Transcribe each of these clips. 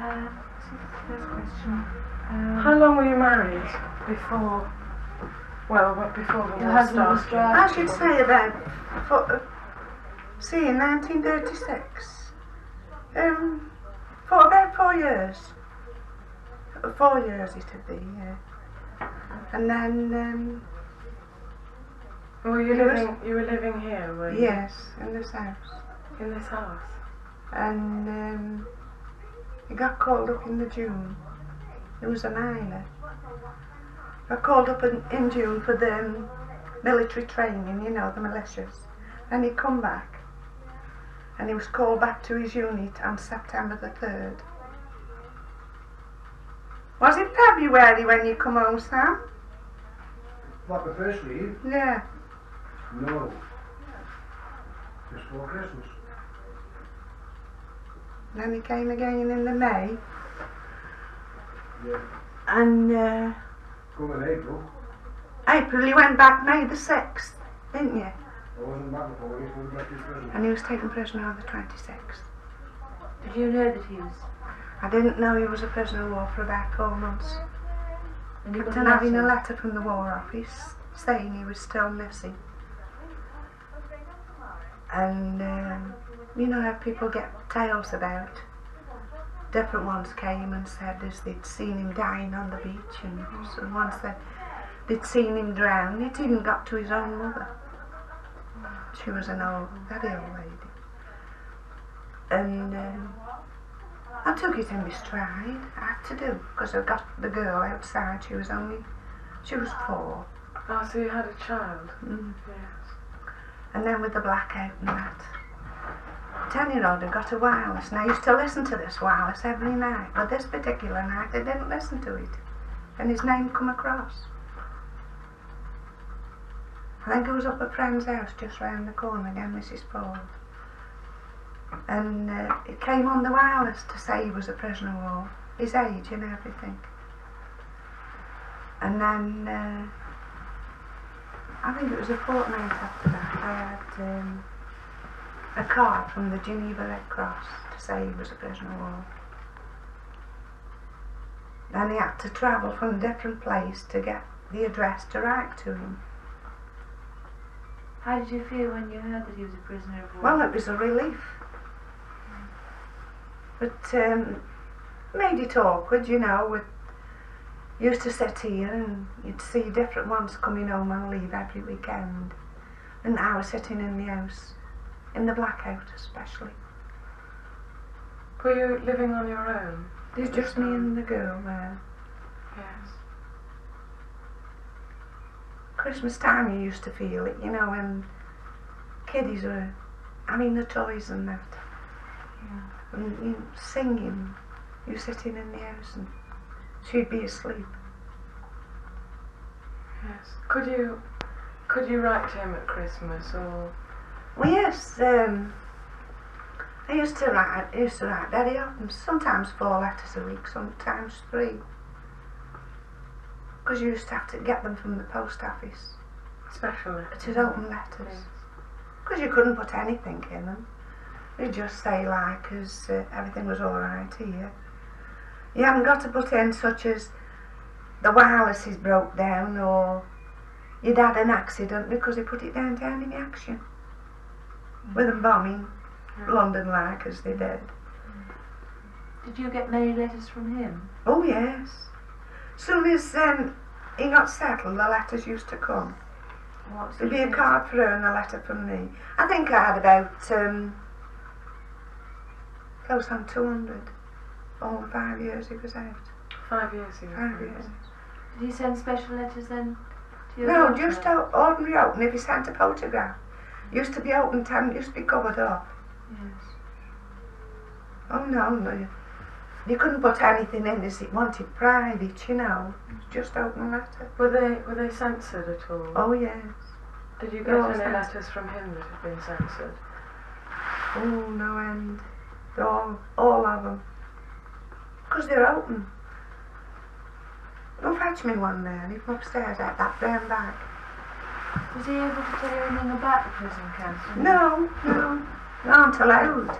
First question. How long were you married before? Well, before the war started? I should say about, in 1936. For about 4 years. 4 years it'd be, yeah. And then, you were living here, were you? yes, in this house. In this house? And he got called up in the June. He was an island. Got called up in June for the military training, you know, the militias. And he come back. And he was called back to his unit on September the 3rd. Was it February when you come home, Sam? What, the first leave? Yeah. No. Just for Christmas. Then he came again in the May. Yeah. And Come in April. April, he went back May the 6th, didn't you? I wasn't back before he was back in prison. And he was taken prisoner on the 26th. Did you know that he was? I didn't know he was a prisoner of war for about 4 months. And you got Then having a letter from the War Office saying he was still missing. And you know how people get tales about. Different ones came and said as they'd seen him dying on the beach, and one said they'd seen him drown. It even got to his own mother. She was an very old lady. And I took it in my stride. I had to do, because I got the girl outside. She was 4. Oh, so you had a child? Mm. Yes. And then with the blackout and that. 10-year-old had got a wireless, and I used to listen to this wireless every night, but this particular night I didn't listen to it, and his name come across. I think I was up at a friend's house just round the corner again, Mrs. Paul, and it came on the wireless to say he was a prisoner of war, his age and everything. And then I think it was a fortnight after that I had a card from the Geneva Red Cross to say he was a prisoner of war. Then he had to travel from a different place to get the address to write to him. How did you feel when you heard that he was a prisoner of war? Well, it was a relief. But made it awkward, you know. We used to sit here and you'd see different ones coming home on leave every weekend. And I was sitting in the house, in the blackout especially. Were you living on your own? There's just me and the girl there. Yes. Christmas time you used to feel it, you know, when kiddies were having the toys and that. Yeah. And you know, singing, you sitting in the house and she'd be asleep. Yes. Could you write to him at Christmas or? Well, yes, I used to write very often, sometimes 4 letters a week, sometimes 3. Because you used to have to get them from the post office. Special letters? It was open letters. Because you couldn't put anything in them. You'd just say like as everything was alright here. You haven't got to put in such as the wireless is broke down or you'd had an accident because they put it down in the action. With them bombing London like as they did. Did you get many letters from him? Oh yes. Soon as he got settled, the letters used to come. There'd be a card for her and a letter from me. I think I had about close on 200. All the 5 years he was out. 5 years he was 5 out. years. Did he send special letters then to your No, daughter? just ordinary open. If he sent a photograph, used to be open, used to be covered up. Yes. Oh no. You couldn't put anything in as it wanted private, you know. Just open letter. Were they censored at all? Oh yes. Did you get No, any censored. letters from him that had been censored? Oh, no end. All of them. Because they're open. Go fetch me one there. Leave them upstairs at that brown bag. Was he able to tell you anything about the prison camps? No. They aren't allowed.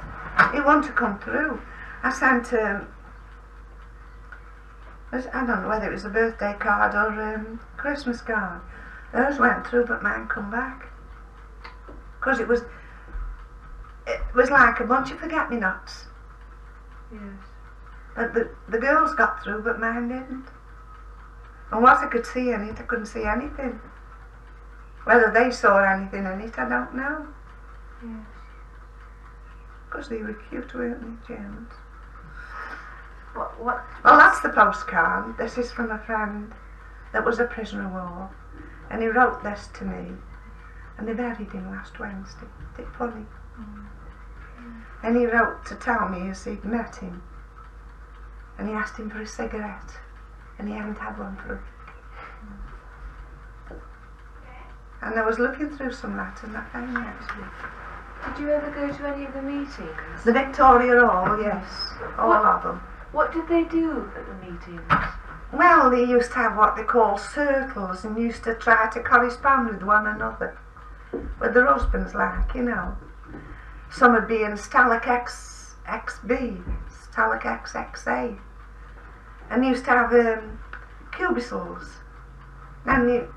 He wanted to come through. I sent I don't know whether it was a birthday card or Christmas card. Hers went through, but mine come back. Because it was like a bunch of forget-me-nots. Yes. But the girls got through, but mine didn't. And what I could see in it, I couldn't see anything. Whether they saw anything in it, I don't know. Yes. Because they were cute, weren't they, James? What? Well, that's the postcard. This is from a friend that was a prisoner of war. And he wrote this to me. And they buried him last Wednesday. Isn't it funny? And he wrote to tell me as he'd met him. And he asked him for a cigarette. And he hadn't had one for a week. And I was looking through some of that and I found it actually. Did you ever go to any of the meetings? The Victoria Hall, yes. All of them. What did they do at the meetings? Well, they used to have what they call circles and used to try to correspond with one another. With their husbands, like, you know. Some would be in Stalic XB, Stalic XXA. And used to have cubicles. And there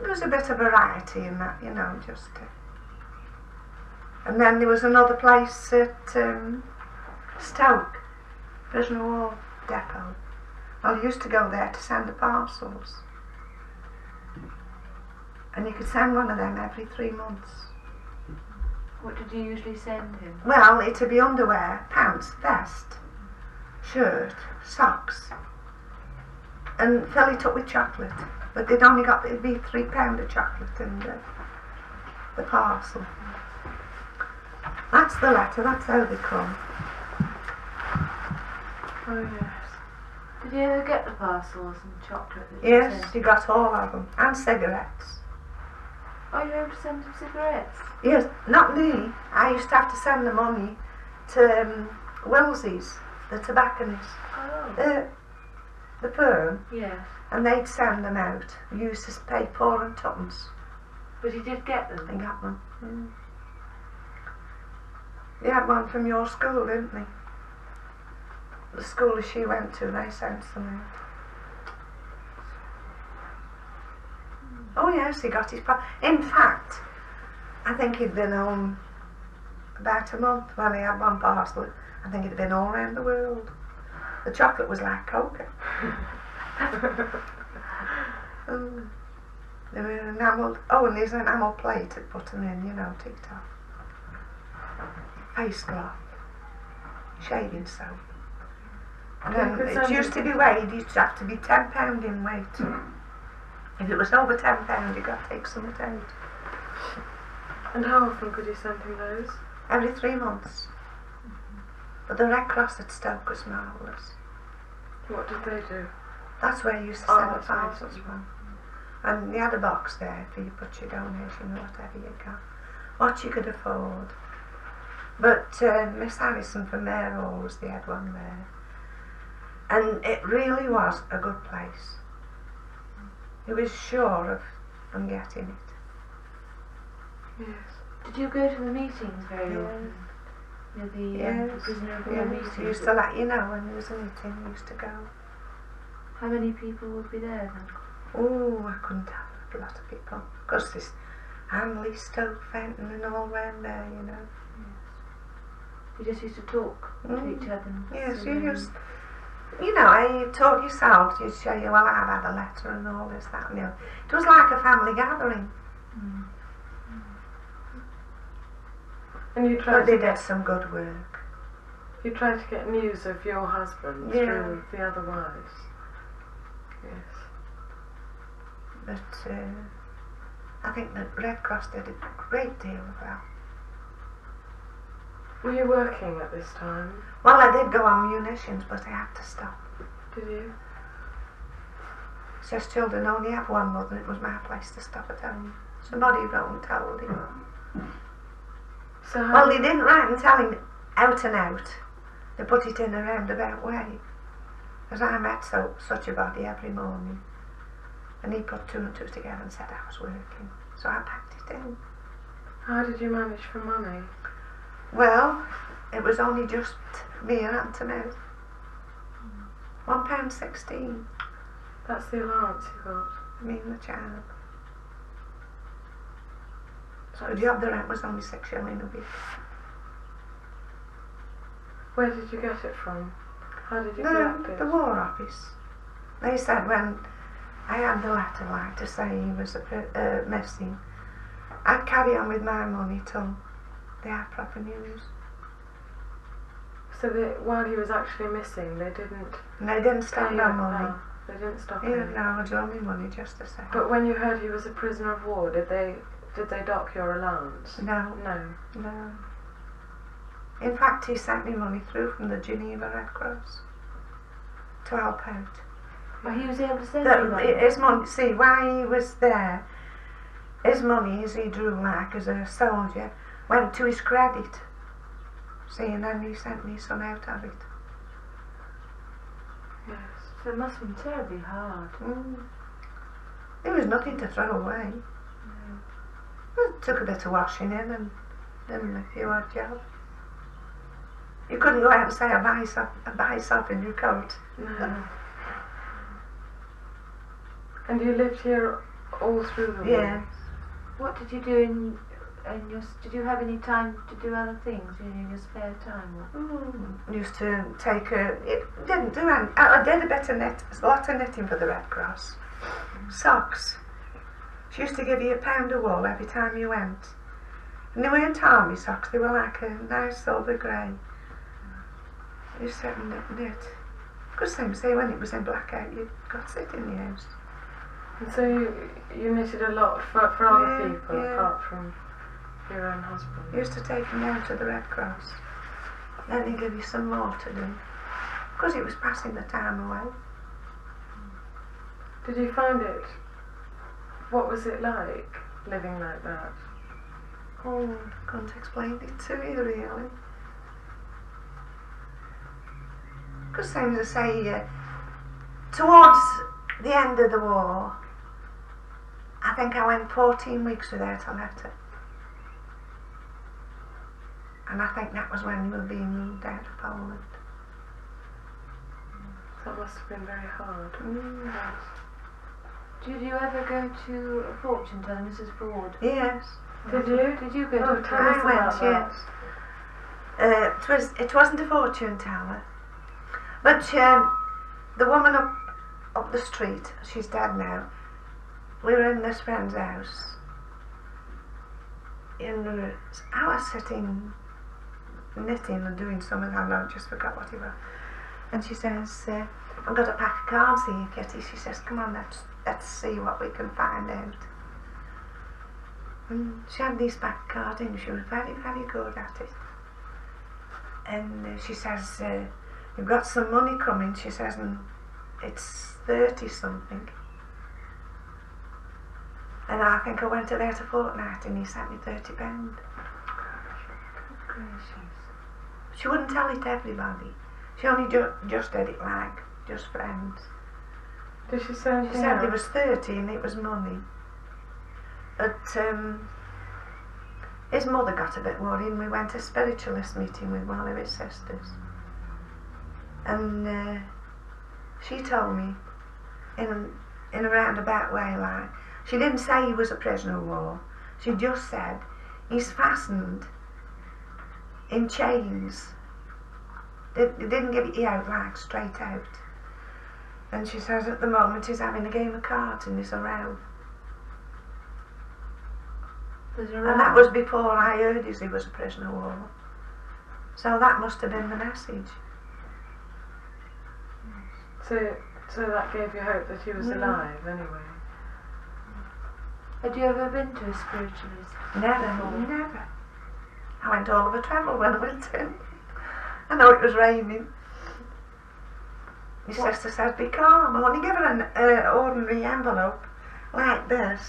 was a bit of variety in that, you know, just. And then there was another place at Stoke, Prisoner War Depot. Well, I used to go there to send the parcels. And you could send one of them every 3 months. What did you usually send him? Well, it'd be underwear, pants, vest, shirt, socks. And fill it up with chocolate. But it'd be £3 of chocolate in the parcel. That's the letter, that's how they come. Oh, yes. Did you ever get the parcels and chocolate that Yes, sent? you got all of them. And cigarettes. Oh, you were able to send him cigarettes? Yes, not me. I used to have to send the money to Willsie's, the tobacconist. Oh. The firm. Yes. And they'd send them out. We used to pay 4 and 2pence. But he did get them? They got them. They had one from your school, didn't they? The school she went to, they sent them out. Oh yes, he got his in fact, I think he'd been home about a month when he had one parcel. I think he'd been all around the world. The chocolate was like coca. They were enamelled. Oh, and there's an enamel plate to put them in, you know, tick-tock. Face cloth. Shaving soap. And then it used to be weighed, it used to have to be £10 in weight. If it was over £10, you got to take some out. And how often could you send him those? Every 3 months. But the Red Cross at Stoke was marvellous. What did they do? That's where you used to Oh, send the that's parcels nice. from. And you had a box there for you to put your donation or whatever you got. What you could afford. But Miss Harrison from there always, they had one there. And it really was a good place. He was sure of them getting it. Yes. Did you go to the meetings very often? The prisoner of war Yes, meetings? he used to let you know when there was a meeting, he used to go. How many people would be there then? Oh, I couldn't tell, a lot of people. Because there's Hanley, Stoke, Fenton and all round there, you know. You just used to talk to each other? And Yes, sing you and- just, you know, and you talk yourself, you'd show you, well, I've had a letter and all this, that and the other. It was like a family gathering. And you But tried they to did get some good work. news of your husband Yeah. through the other wives. Yes. But I think the Red Cross did a great deal of that. Were you working at this time? Well, I did go on munitions, but I had to stop. Did you? It says children only have one mother, it was my place to stop at home. Somebody wrote and told him. So how Well, they didn't write and tell him out and out. They put it in a roundabout way. Because I met such a body every morning. And he put 2 and 2 together and said I was working. So I packed it in. how did you manage for money? Well, it was only just me and Aunt Mouth. £1.16. That's the allowance you got. I mean the child. So the job the rent was only £6 a week. Where did you get it from? How did you collect it? The War Office. They said when I had the letter like to say he was missing, I'd carry on with my money till they had proper news. So while he was actually missing, they didn't. And they didn't stop pay no you- money. oh, they didn't stop He paying. didn't know me money just to say. But when you heard he was a prisoner of war, did they dock your allowance? No, No. no. In fact, he sent me money through from the Geneva Red Cross to help out. Well, he was able to send you money. His money, see, while he was there, his money, as he drew like as a soldier, went to his credit. See, and then he sent me some out of it. Yes. So it must have been terribly hard. There was nothing to throw away. It took a bit of washing in and then a few odd jobs. You couldn't go out and say a bice off in your coat. No. And you lived here all through the war? Yeah. What did you do in your? Did you have any time to do other things in your spare time? Used to take it didn't do any. I did a bit of a lot of knitting for the Red Cross. Socks. She used to give you £1 a wool every time you went. And they weren't army socks, they were like a nice silver grey. You sit and knit. Because same say when it was in blackout, you got to sit in the house. And so you knitted a lot for other Yeah, people yeah. apart from your own husband? Used to take them down to the Red Cross. Then they give you some more to do. Because it was passing the time away. Did you find it? What was it like living like that? Oh, I couldn't explain it to you really. Because same as I say, towards the end of the war, I think I went 14 weeks without a letter. And I think that was when we were being moved out of Poland. That must have been very hard. Yes. Did you ever go to a fortune teller, Mrs. Broad? Yes. Did you? Did you go Oh, to a tell us I went, about that. yes. It wasn't a fortune teller. But the woman up the street, she's dead now, we were in this friend's house. I was sitting knitting and doing something, I just forgot what it was. And she says, I've got a pack of cards here, Kitty. She says, come on, let's see what we can find out. And she had these pack of cards in, she was very, very good at it. And she says, you've got some money coming, she says, and it's 30 something. And I think I went about a fortnight and he sent me £30. Gracious. She wouldn't tell it to everybody. She only just did it like just friends. Did she say She anything said there else? was 30 and it was money. But his mother got a bit worried and we went to a spiritualist meeting with one of his sisters. And she told me in a roundabout way, like, she didn't say he was a prisoner of war. She just said he's fastened in chains. They didn't give it out like straight out. And she says at the moment he's having a game of cards and there's a row. There's a And that was before I heard he was a prisoner of war. So that must have been the message. So that gave you hope that he was alive anyway. Had you ever been to a spiritualist? Never. I went all over travel when I went in. I know it was raining. My sister says, be calm. I only give her an ordinary envelope like this.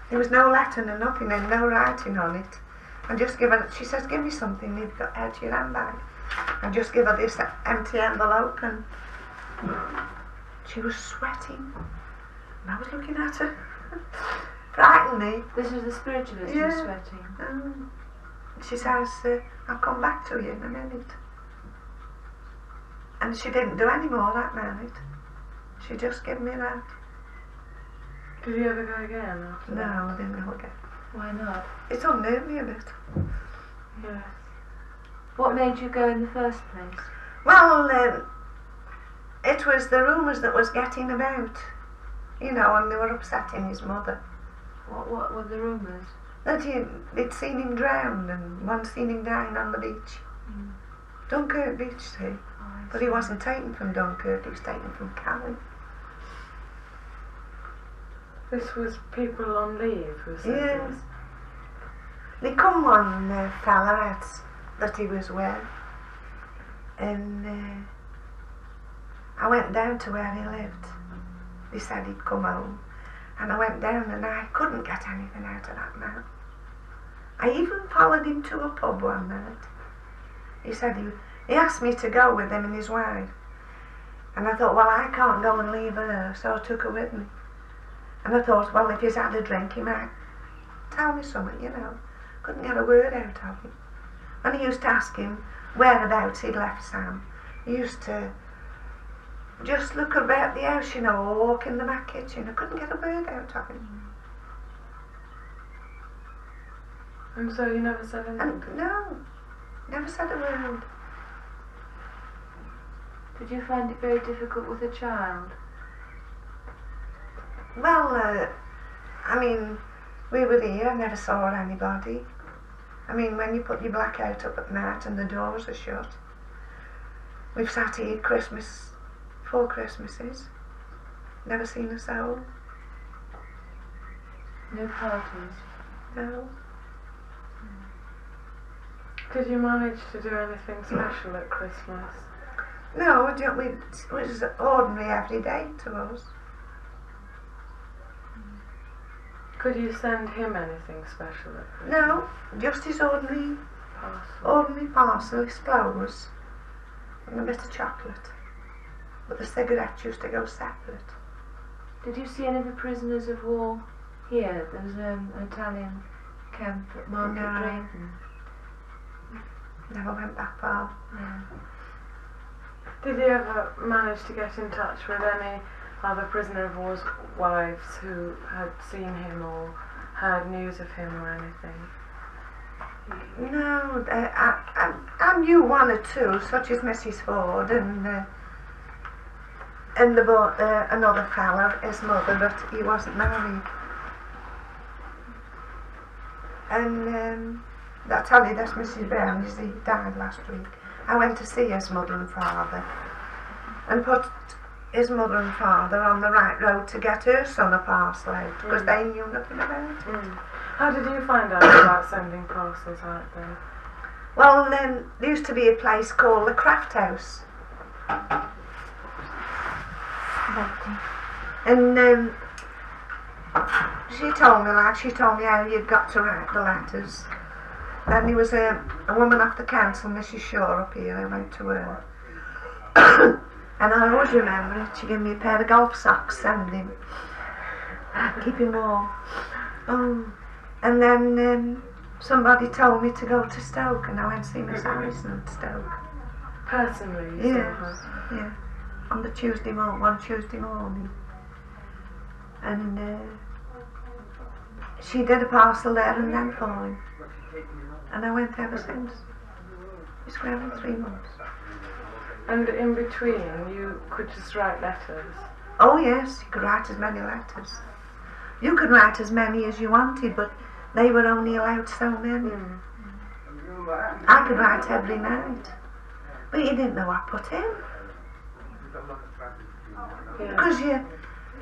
There was no letter and nothing and no writing on it. And just give her, she says, give me something you've got out of your handbag. And just give her this empty envelope and she was sweating. And I was looking at her. Frightened me. This was the spiritualist who was Yeah. sweating. She says, I'll come back to you in a minute. And she didn't do any more that night. She just gave me that. Did you ever go again after No, that? I didn't go again. Why not? It unnerved me a bit. Yes. What made you go in the first place? Well, it was the rumours that was getting about, you know, and they were upsetting his mother. What were the rumours? That they'd seen him drowned and one seen him dying on the beach. Mm. Dunkirk Beach, see. Oh, I But he see. wasn't taken from Dunkirk, he was taken from Calais. This was people on leave who said Yes. this? They come one fella out that he was with, and I went down to where he lived. They said he'd come home, and I went down and I couldn't get anything out of that man. I even followed him to a pub one night. He said he asked me to go with him and his wife, and I thought, well, I can't go and leave her, so I took her with me. And I thought, well, if he's had a drink, he might tell me something, you know. Couldn't get a word out of him. And I used to ask him whereabouts he'd left Sam. He used to just look about the house, you know, or walk in the back kitchen. I couldn't get a word out of him. And so you never said anything? And no, never said a word. Did you find it very difficult with a child? Well, I mean, we were here, never saw anybody. I mean, when you put your blackout up at night and the doors are shut. We've sat here Christmas, 4 Christmases, never seen a soul. No parties? No. Did you manage to do anything special at Christmas? No, it was ordinary every day to us. Could you send him anything special at Christmas? No, just his ordinary parcel, his flowers, and a bit of chocolate. But the cigarettes used to go separate. Did you see any of the prisoners of war here? There was an Italian camp at Market No. Drayton. Never went that far. Yeah. Did you ever manage to get in touch with any other prisoner of war's wives who had seen him or heard news of him or anything? No, I knew 1 or 2, such as Mrs. Ford and another fella, his mother, but he wasn't married. And I tell you, that's Mrs. Brown, he died last week. I went to see his mother and father and put his mother and father on the right road to get her son a parcel out because they knew nothing about it. How did you find out about sending parcels out then? Well, there used to be a place called the Craft House. And she told me how you'd got to write the letters. Then there was a woman off the council, Mrs. Shaw, up here. I went to her. And I always remember it. She gave me a pair of golf socks, send him. Keep him warm. Oh. And then somebody told me to go to Stoke, and I went to see Miss Harrison at Stoke. Personally, you saw her? Yeah. On the one Tuesday morning. And she did a parcel there and then for him. And I went ever since. It's going on 3 months. And in between, you could just write letters? Oh yes, you could write as many letters. You could write as many as you wanted, but they were only allowed so many. I could write every night. But you didn't know what I put in. Yeah. Because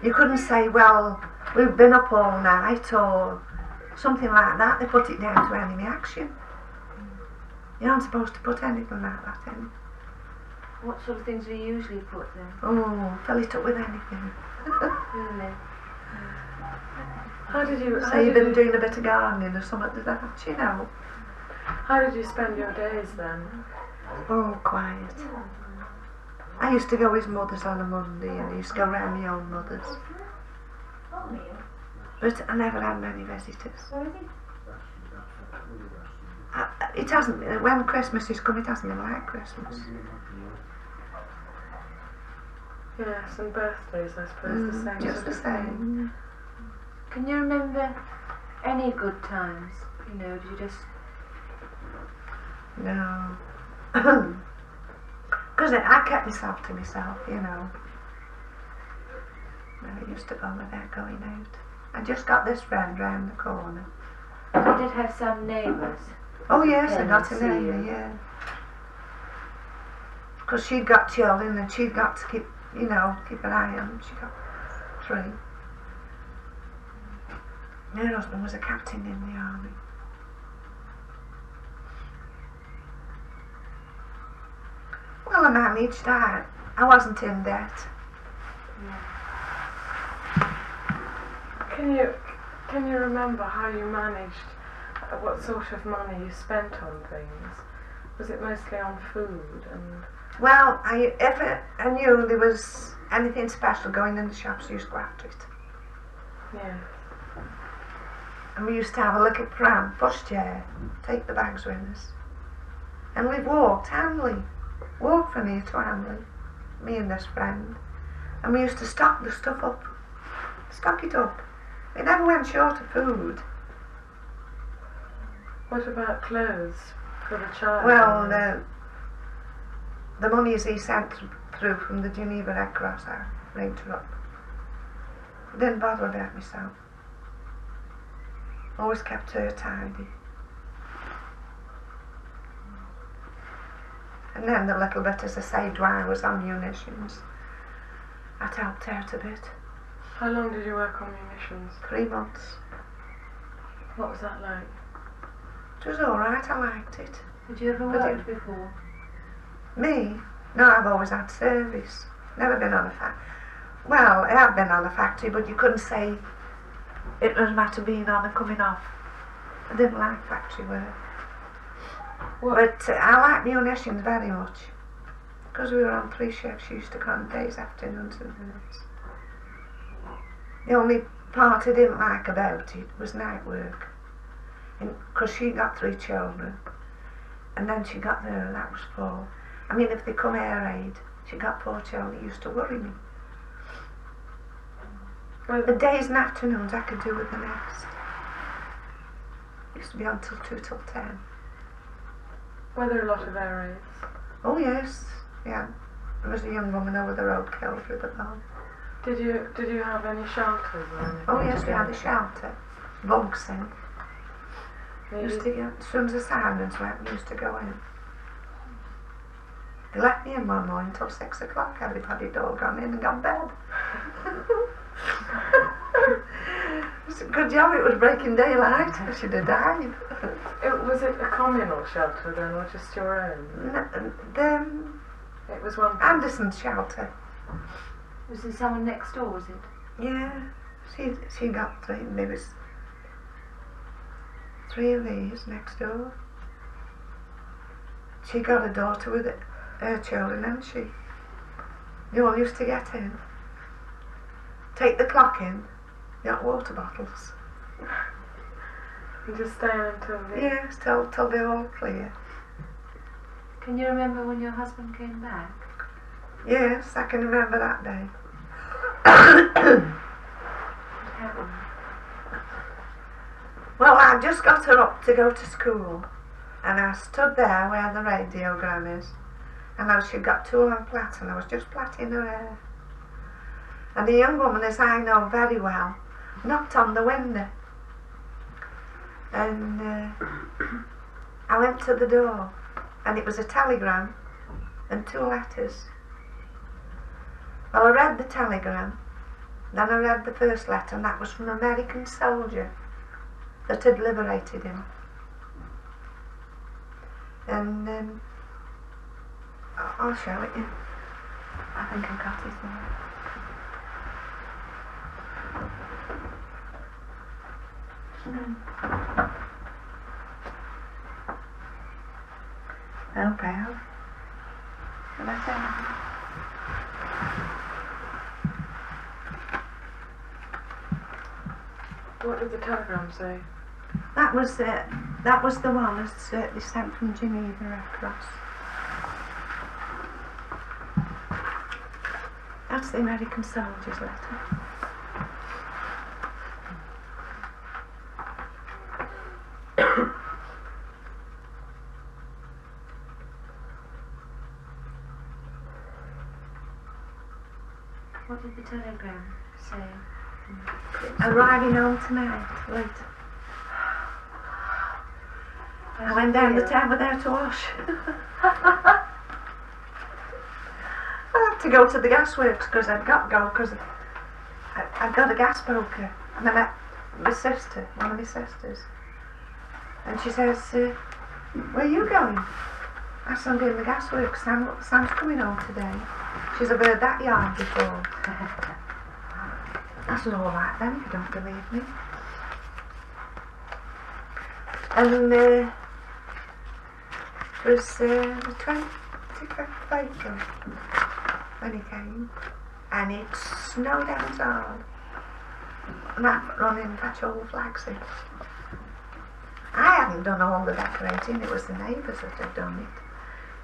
you couldn't say, well, we've been up all night or something like that. They put it down to enemy action. You aren't supposed to put anything like that in. What sort of things do you usually put then? Oh, fill it up with anything. Really? How did you? So you've been doing a bit of gardening or something like that, you know. How did you spend your days then? Oh, quiet. I used to go with his mother's on a Monday and I used to go round my own mother's. But I never had many visitors. It hasn't, when Christmas is come, it hasn't been like Christmas. Yes, and birthdays, I suppose, the same just sort the of thing. same. Can you remember any good times? You know, do you just... No. Because I kept myself to myself, you know. Never used to bother about going out. I just got this friend round the corner. You did have some neighbours. Oh yes, I Came got and a see neighbour, you. yeah. Because she'd got children and she'd got to keep, you know, keep an eye on them. She got 3. Her husband was a captain in the army. Well, I managed. I wasn't in debt. Can you remember how you managed? What sort of money you spent on things? Was it mostly on food and? Well, if I knew there was anything special going in the shops, I used to go after it. Yes. And we used to have a little pram, pushchair, take the bags with us. And we walked Hanley, walked from here to Hanley, me and this friend. And we used to stock the stuff up, stock it up. We never went short of food. What about clothes for the child? Well, the monies he sent through from the Geneva Red Cross, I rigged her up. Didn't bother about myself. Always kept her tidy. And then the little bit, as I saved while I was on munitions, that helped out a bit. How long did you work on munitions? 3 months. What was that like? It was alright, I liked it. Had you ever But worked before? Me? No, I've always had service. Never been on a factory. Well, I have been on a factory, but you couldn't say it was a matter of being on and coming off. I didn't like factory work. What? But I like munitions very much. Because we were on 3 shifts, used to come days, afternoons and nights. The only part I didn't like about it was night work. Because she got 3 children. And then she got there and that was 4. I mean, if they come air aid, she got 4 children, it used to worry me. The days and afternoons I could do with the next. Used to be on till 2 till 10. Were there a lot of air raids? Oh yes, yeah. There was a young woman over the road killed with a bomb. Did you have any shelters or anything? Oh yes, we had a shelter. Bugs in. Maybe- Used to get, as soon as the sirens went, we used to go in. They left me in one morning till 6 o'clock. Everybody had all gone in and gone to bed. It's a good job it was breaking daylight. I should have died. Was it a communal shelter then, or just your own? The It was one. Anderson's shelter. Was there someone next door, was it? Yeah, she got 3, and there was 3 of these next door. She got a daughter with her children, and she. You all used to get in, take the clock in, you got water bottles. And just stay until the. Yes, till they're all clear. Can you remember when your husband came back? Yes, I can remember that day. What happened? Well, I just got her up to go to school, and I stood there where the radiogram is, and she'd got 2 on plait, and I was just plaiting her hair. And the young woman, as I know very well, knocked on the window, and I went to the door, and it was a telegram and 2 letters. Well, I read the telegram, then I read the first letter, and that was from an American soldier that had liberated him. And I'll show it you. I think I got it there. Oh, pal. Shall I say? What did the telegram say? That was the one that's they sent from Geneva Red Cross. That's the American soldier's letter. What did the telegram say? Arriving home tonight, late. I went down the town without a wash. I had to go to the gasworks because I'd got to go because I'd got a gas broker. And I met my sister, one of my sisters. And she says, where are you going? I said, I'm doing the gasworks. Sam's coming home today. She said, I've heard that yarn before. I said, all right then, if you don't believe me. And it was the 25th of April when he came. And it snowed outside. And I've run in and fetch all the flags in. I hadn't done all the decorating, it was the neighbours that had done it.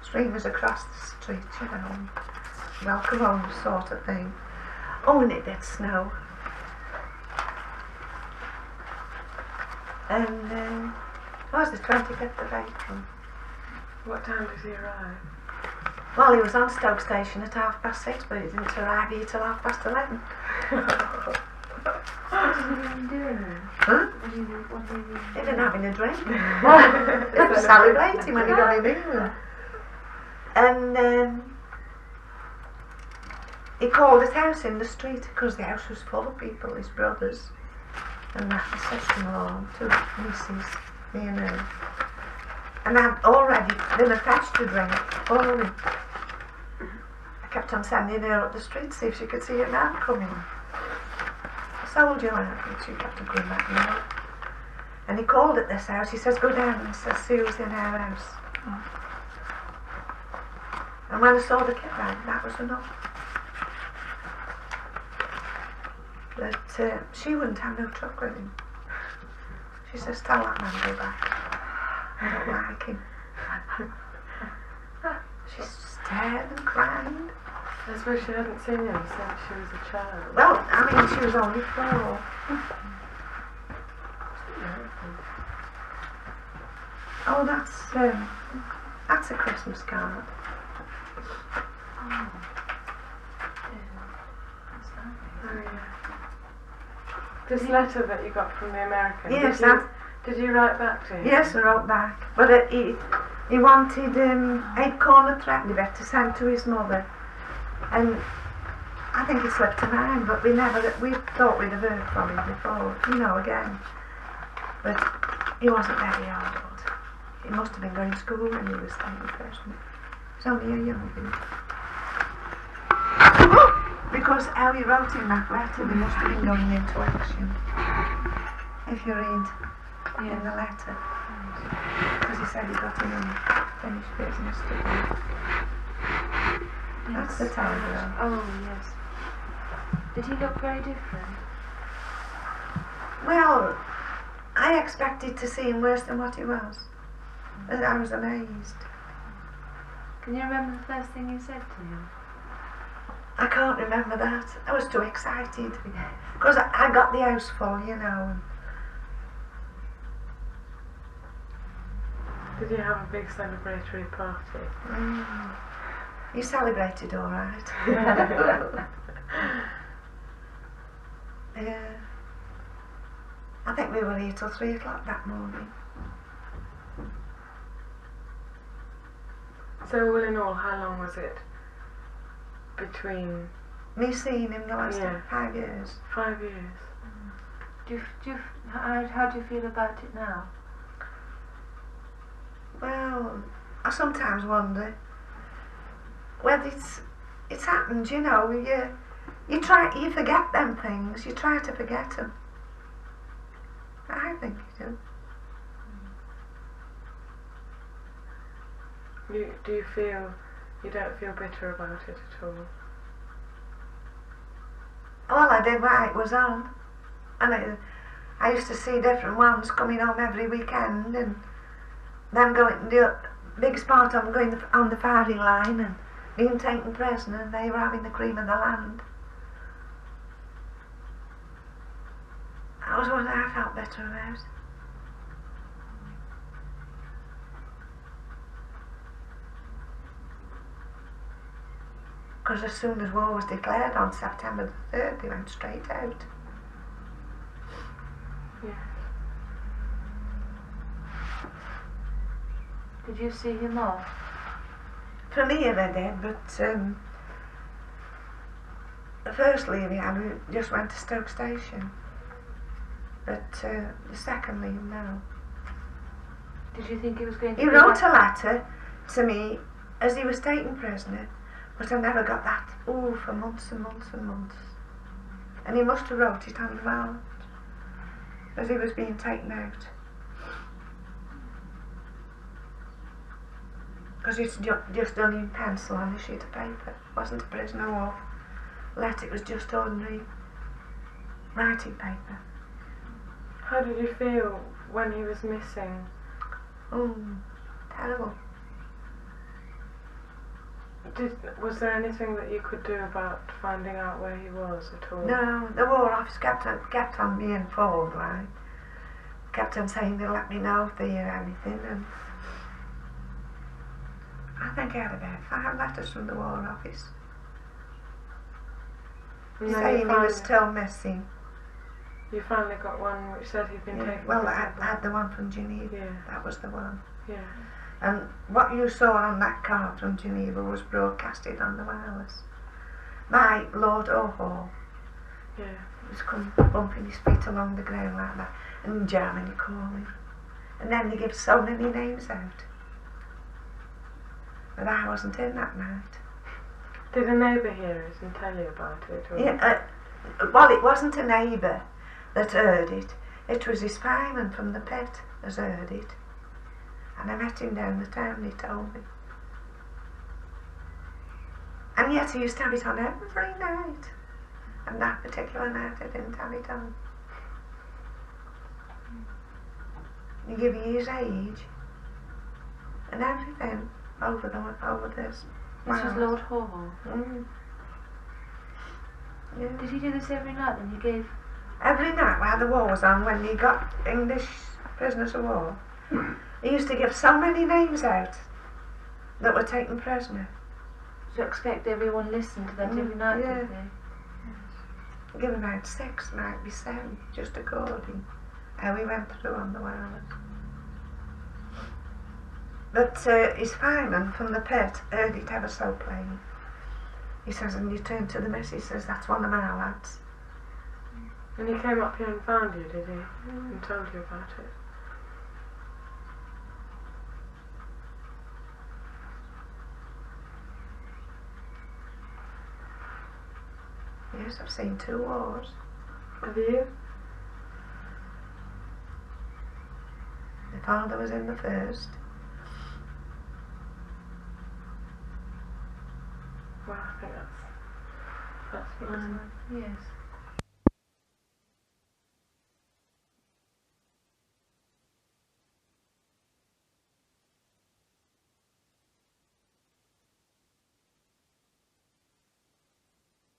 Streamers across the street, you know, welcome home sort of thing. Oh, and it did snow. And it was the 25th of April. What time did he arrive? Well, he was on Stoke Station at 6:30, but he didn't arrive here till 11:30. What did you been doing then? Huh? What did you He'd been having a drink. He was celebrating when he got in England. And he called his house in the street because the house was full of people, his brothers and that, his sister-in-law, two nieces, me and her. And I'd already been fetched a drink for him. I kept on sending her up the street to see if she could see a man coming. I told you and she kept on going back now. And he called at this house, he says, go down and says Sue's in our house. And when I saw the kid bag, that was enough. But she wouldn't have no truck with him. She says, tell that man to go back. I don't like him. She stared and cried. I suppose she hadn't seen him since she was a child. Well, I mean, she was only 4. Oh, that's a Christmas card. Oh. That's Oh, lovely. yeah. This letter that you got from the American, Yes, did you write back to him? yes, I wrote back. But he wanted 8 corner threatening bit to send to his mother. And I think it slipped to mine, but we thought we'd have heard from him before, you know, again. But he wasn't very old. He must have been going to school when he was taking freshman. He's only a young one. Because how he wrote in that letter, he must have been going into action. If you read in the letter. Because he said he got an unfinished business to do. That's the telegram. Oh, yes. Did he look very different? Well, I expected to see him worse than what he was. And I was amazed. Can you remember the first thing you said to him? I can't remember that. I was too excited. Because I got the house full, you know. Did you have a big celebratory party? He celebrated all right. Yeah. I think we were here till 3 o'clock that morning. So all in all, how long was it between Me seeing him the last Yeah. 5 years. 5 years? How do you feel about it now? Well, I sometimes wonder whether it's happened, you know. You forget them things. You try to forget them. I think you do. Do you feel you don't feel bitter about it at all? Well, I did while it was on, and I used to see different ones coming home every weekend, and them going the biggest part of them going on the firing line, and being taken prisoner and they were having the cream of the land. That was what I felt better about. Because as soon as war was declared on September the 3rd, they went straight out. Yeah. Did you see him off? For me, they did, but the first leave he had, we just went to Stoke Station. But the second leave, no. Did you think he was going to He be wrote back? a letter to me as he was taken prisoner, but I never got that, for months and months and months. And he must have wrote it on the ballot as he was being taken out. Because it's just done in pencil on a sheet of paper. It wasn't a prisoner of war letter, it was just ordinary writing paper. How did you feel when he was missing? Oh, terrible. Was there anything that you could do about finding out where he was at all? No, the War Office kept on being informed, right? Kept on saying they'll let me know if they hear anything, and I think I had about 5 letters from the War Office And then saying you he was finally- still missing. You finally got one which said he'd been taken. Well, to I Zimbabwe. had the one from Geneva. Yeah, That was the one. yeah. And what you saw on that card from Geneva was broadcasted on the wireless. My Lord O'Hall Yeah. was come bumping his feet along the ground like that, and Germany calling. And then they give so many names out. But I wasn't in that night. Did a neighbour hear it and tell you about it? Or? Yeah, well, it wasn't a neighbour that heard it. It was his fireman from the pit that heard it. And I met him down the town and he told me. And yet he used to have it on every night. And that particular night I didn't have it on. He give you his age and everything over this. This was Lord Haw. Mm. Yeah. Did he do this every night then? He gave... Every night while the war was on, when he got English prisoners of war, he used to give so many names out that were taken prisoner. To expect everyone listened to that every night, yeah. did they? Give about 6, might be 7, just according how we went through on the wireless. But his fireman from the pit heard it ever so plain. He says, and he turned to the miss, he says, that's one of my lads. And he came up here and found you, did he? And told you about it? Yes, I've seen 2 wars. Have you? My father was in the first. Well, I think that's big, isn't it? Yes.